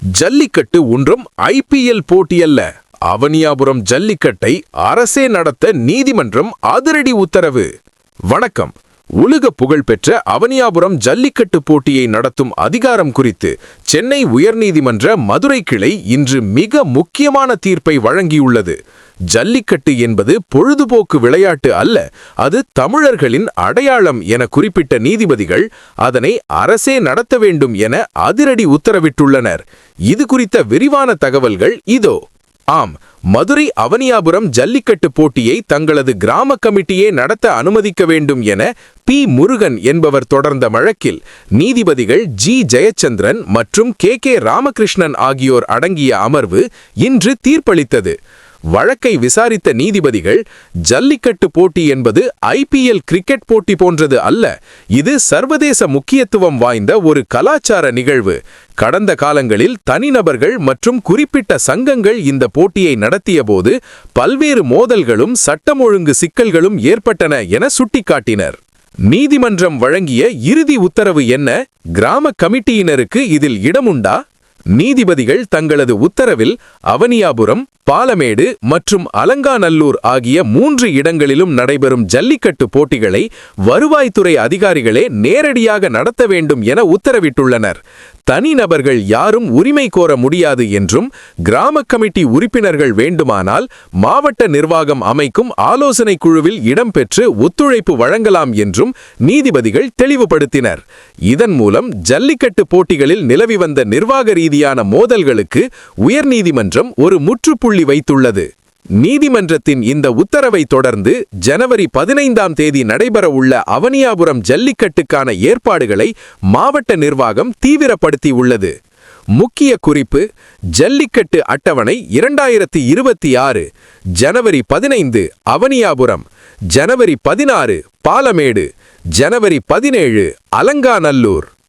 ஜல்லிக்கட்டு ஒன்றும் ஐபிஎல் போட்டியல்ல. அவனியாபுரம் ஜல்லிக்கட்டை அரசே நடத்த நீதிமன்றம் அதிரடி உத்தரவு. வணக்கம். உலக புகழ்பெற்ற அவனியாபுரம் ஜல்லிக்கட்டு போட்டியை நடத்தும் அதிகாரம் குறித்து சென்னை உயர்நீதிமன்ற மதுரை கிளை இன்று மிக முக்கியமான தீர்ப்பை வழங்கியுள்ளது. ஜல்லிக்கட்டு என்பது பொழுதுபோக்கு விளையாட்டு அல்ல, அது தமிழர்களின் அடையாளம் என குறிப்பிட்ட நீதிபதிகள் அதனை அரசே நடத்த வேண்டும் என அதிரடி உத்தரவிட்டுள்ளனர். இது குறித்த விரிவான தகவல்கள் இதோ. ஆம், மதுரை அவனியாபுரம் ஜல்லிக்கட்டு போட்டியை தங்களது கிராம கமிட்டியே நடத்த அனுமதிக்க வேண்டும் என பி. முருகன் என்பவர் தொடர்ந்த வழக்கில் நீதிபதிகள் ஜி. ஜெயச்சந்திரன் மற்றும் கே. ராமகிருஷ்ணன் ஆகியோர் அடங்கிய அமர்வு இன்று தீர்ப்பளித்தது. வழக்கை விசாரித்த நீதிபதிகள், ஜல்லிக்கட்டு போட்டி என்பது ஐபிஎல் கிரிக்கெட் போட்டி போன்றது அல்ல, இது சர்வதேச முக்கியத்துவம் வாய்ந்த ஒரு கலாச்சார நிகழ்வு. கடந்த காலங்களில் தனிநபர்கள் மற்றும் குறிப்பிட்ட சங்கங்கள் இந்த போட்டியை நடத்தியபோது பல்வேறு மோதல்களும் சட்டம் ஒழுங்கு சிக்கல்களும் ஏற்பட்டன என சுட்டிக்காட்டினர். நீதிமன்றம் வழங்கிய இறுதி உத்தரவு என்ன? கிராம கமிட்டியினருக்கு இதில் இடமுண்டா? நீதிபதிகள் தங்களது உத்தரவில் அவனியாபுரம், பாலமேடு மற்றும் அலங்காநல்லூர் ஆகிய 3 இடங்களிலும் நடைபெறும் ஜல்லிக்கட்டு போட்டிகளை வருவாய்த்துறை அதிகாரிகளே நேரடியாக நடத்த வேண்டும் என உத்தரவிட்டுள்ளனர். தனிநபர்கள் யாரும் உரிமை கோர முடியாது என்றும், கிராம கமிட்டி உறுப்பினர்கள் வேண்டுமானால் மாவட்ட நிர்வாகம் அமைக்கும் ஆலோசனை குழுவில் இடம்பெற்று ஒத்துழைப்பு வழங்கலாம் என்றும் நீதிபதிகள் தெளிவுபடுத்தினர். இதன் மூலம் ஜல்லிக்கட்டு போட்டிகளில் நிலவி வந்த நிர்வாக ரீதியான மோதல்களுக்கு உயர்நீதிமன்றம் ஒரு முற்றுப்புள்ளி வைத்துள்ளது. நீதிமன்றத்தின் இந்த உத்தரவை தொடர்ந்து ஜனவரி 15ஆம் தேதி நடைபெறவுள்ள அவனியாபுரம் ஜல்லிக்கட்டுக்கான ஏற்பாடுகளை மாவட்ட நிர்வாகம் தீவிரப்படுத்தியுள்ளது. முக்கிய குறிப்பு: ஜல்லிக்கட்டு அட்டவணை 2026. ஜனவரி 15 அவனியாபுரம், ஜனவரி 16 பாலமேடு, ஜனவரி 17 அலங்காநல்லூர்.